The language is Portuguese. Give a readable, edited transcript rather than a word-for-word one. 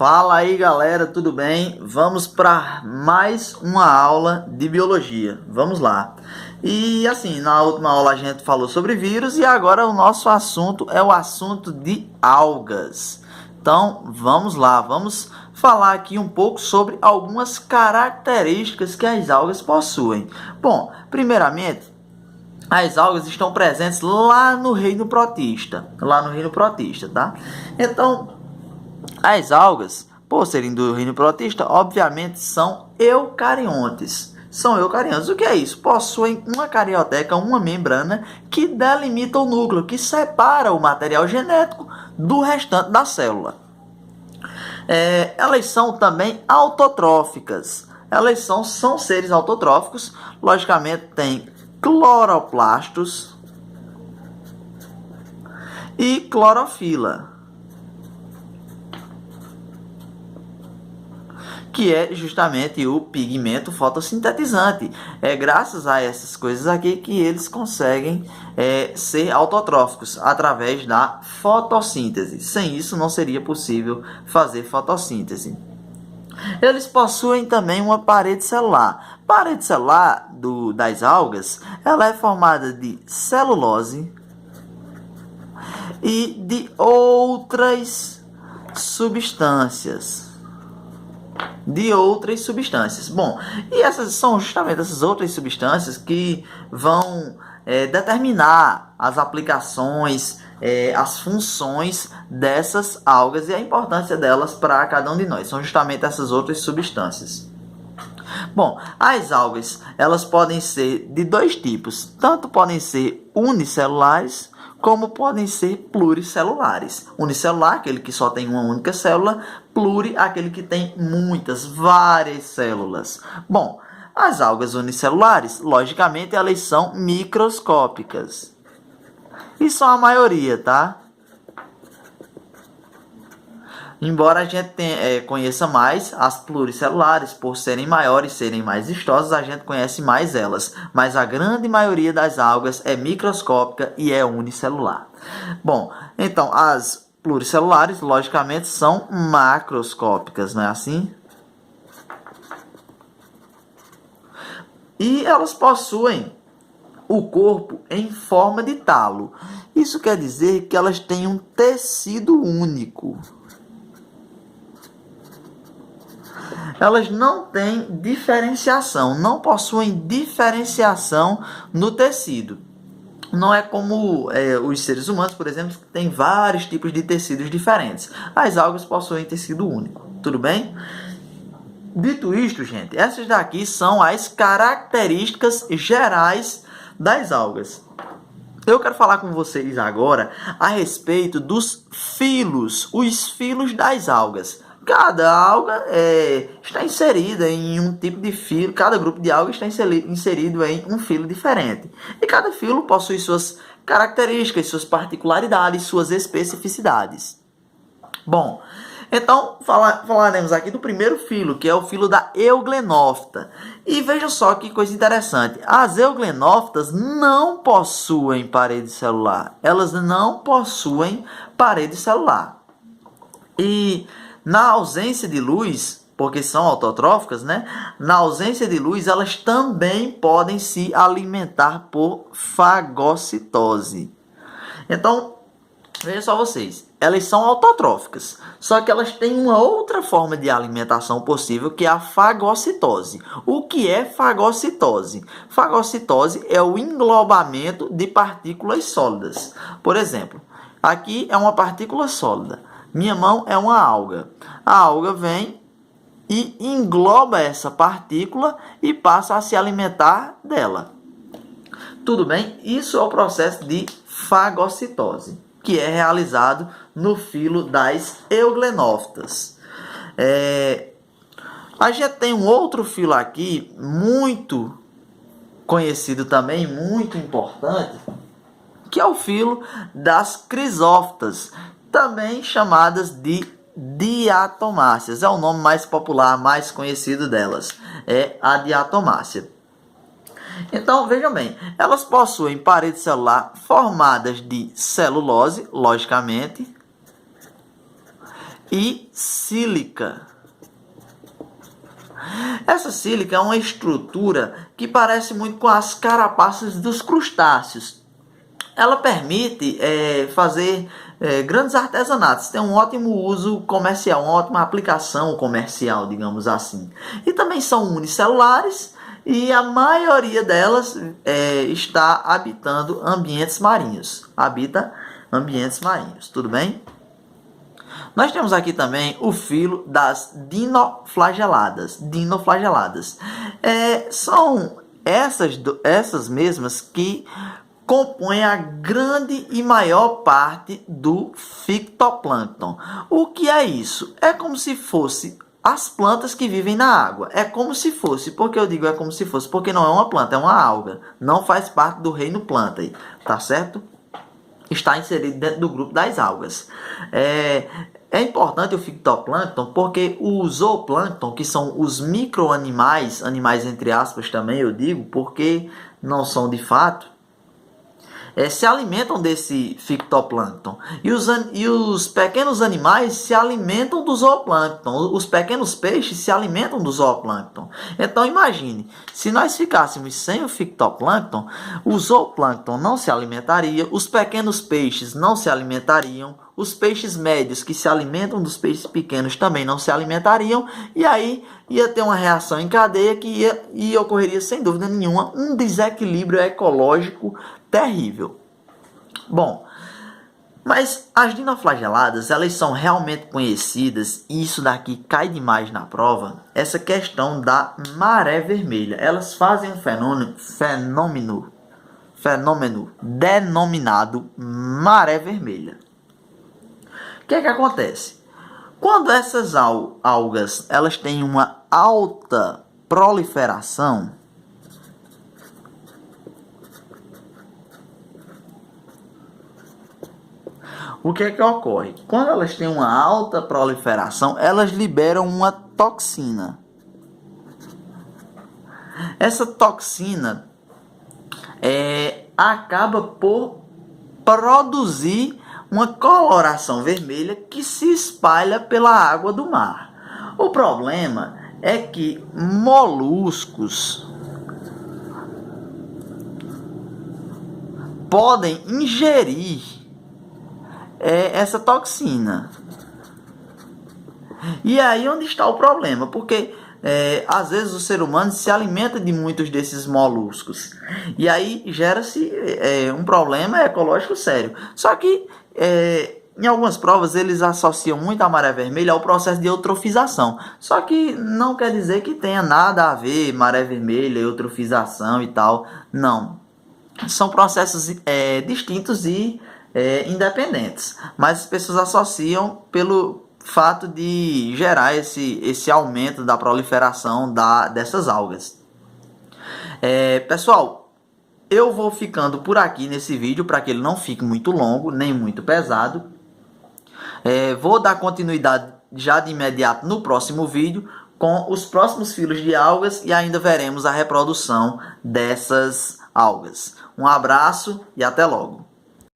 Fala aí galera, tudo bem? Vamos para mais uma aula de biologia. Vamos lá. E assim, na última aula a gente falou sobre vírus e agora o nosso assunto é o assunto de algas. Então vamos lá, vamos falar aqui um pouco sobre algumas características que as algas possuem. Bom, primeiramente, as algas estão presentes lá no reino protista, tá? Então, as algas, por serem do reino protista, obviamente são eucariontes. O que é isso? Possuem uma carioteca, uma membrana que delimita o núcleo, que separa o material genético do restante da célula. Elas são também autotróficas. Elas são seres autotróficos. Logicamente, tem cloroplastos e clorofila, que é justamente o pigmento fotossintetizante. É graças a essas coisas aqui que eles conseguem ser autotróficos através da fotossíntese. Sem isso não seria possível fazer fotossíntese. Eles possuem também uma parede celular. A parede celular das algas, ela é formada de celulose e de outras substâncias. Bom, e essas são justamente essas outras substâncias que vão determinar as aplicações, as funções dessas algas e a importância delas para cada um de nós. São justamente essas outras substâncias. Bom, as algas, elas podem ser de dois tipos. Tanto podem ser unicelulares, como podem ser pluricelulares. Unicelular, aquele que só tem uma única célula. Pluri, aquele que tem várias células. Bom, as algas unicelulares, logicamente, elas são microscópicas. E são a maioria, tá? Embora a gente conheça mais as pluricelulares, por serem maiores, serem mais vistosas, a gente conhece mais elas. Mas a grande maioria das algas é microscópica e é unicelular. Bom, então as pluricelulares, logicamente, são macroscópicas, não é assim? E elas possuem o corpo em forma de talo. Isso quer dizer que elas têm um tecido único. Elas não têm diferenciação, não possuem diferenciação no tecido. Não é como os seres humanos, por exemplo, que têm vários tipos de tecidos diferentes. As algas possuem tecido único, tudo bem? Dito isto, gente, essas daqui são as características gerais das algas. Eu quero falar com vocês agora a respeito dos filos, os filos das algas. Cada alga está inserida em um tipo de filo, cada grupo de algas está inserido em um filo diferente. E cada filo possui suas características, suas particularidades, suas especificidades. Bom, então falaremos aqui do primeiro filo, que é o filo da euglenófita. E vejam só que coisa interessante, as euglenófitas não possuem parede celular. Elas não possuem parede celular. E na ausência de luz, porque são autotróficas, né? Na ausência de luz, elas também podem se alimentar por fagocitose. Então, veja só vocês, elas são autotróficas, só que elas têm uma outra forma de alimentação possível, que é a fagocitose. O que é fagocitose? Fagocitose é o englobamento de partículas sólidas. Por exemplo, aqui é uma partícula sólida. Minha mão é uma alga. A alga vem e engloba essa partícula e passa a se alimentar dela. Tudo bem? Isso é o processo de fagocitose, que é realizado no filo das euglenófitas. A gente tem um outro filo aqui, muito conhecido também, muito importante, que é o filo das crisófitas, também chamadas de diatomáceas. É o nome mais popular, mais conhecido delas. É a diatomácea. Então, vejam bem, elas possuem parede celular formadas de celulose, logicamente, e sílica. Essa sílica é uma estrutura que parece muito com as carapaças dos crustáceos. Ela permite fazer grandes artesanatos, tem um ótimo uso comercial, uma ótima aplicação comercial, digamos assim. E também são unicelulares e a maioria delas está habitando ambientes marinhos. Habita ambientes marinhos, tudo bem? Nós temos aqui também o filo das dinoflageladas. São essas mesmas que compõem a grande e maior parte do fitoplâncton. O que é isso? É como se fosse as plantas que vivem na água. É como se fosse, porque eu digo é como se fosse, porque não é uma planta, é uma alga. Não faz parte do reino planta, tá certo? Está inserido dentro do grupo das algas. É importante o fitoplâncton porque o zooplâncton, que são os micro-animais, animais entre aspas também eu digo, porque não são de fato, se alimentam desse fitoplâncton. E os pequenos animais se alimentam do zooplâncton. Os pequenos peixes se alimentam do zooplâncton. Então imagine, se nós ficássemos sem o fitoplâncton, o zooplâncton não se alimentaria, os pequenos peixes não se alimentariam, os peixes médios que se alimentam dos peixes pequenos também não se alimentariam, e aí ia ter uma reação em cadeia que ocorreria sem dúvida nenhuma um desequilíbrio ecológico terrível. Bom, mas as dinoflageladas, elas são realmente conhecidas, e isso daqui cai demais na prova, essa questão da maré vermelha. Elas fazem um fenômeno denominado maré vermelha. O que acontece? Quando essas algas elas têm uma alta proliferação, o que ocorre? Quando elas têm uma alta proliferação, elas liberam uma toxina. Essa toxina acaba por produzir uma coloração vermelha que se espalha pela água do mar. O problema é que moluscos podem ingerir essa toxina. E aí onde está o problema? Porque às vezes o ser humano se alimenta de muitos desses moluscos. E aí gera-se um problema ecológico sério. Só que em algumas provas eles associam muito a maré vermelha ao processo de eutrofização. Só que não quer dizer que tenha nada a ver maré vermelha, eutrofização e tal. Não. São processos distintos e independentes. Mas as pessoas associam pelo fato de gerar esse aumento da proliferação dessas algas. Pessoal, eu vou ficando por aqui nesse vídeo para que ele não fique muito longo, nem muito pesado. Vou dar continuidade já de imediato no próximo vídeo com os próximos filos de algas e ainda veremos a reprodução dessas algas. Um abraço e até logo!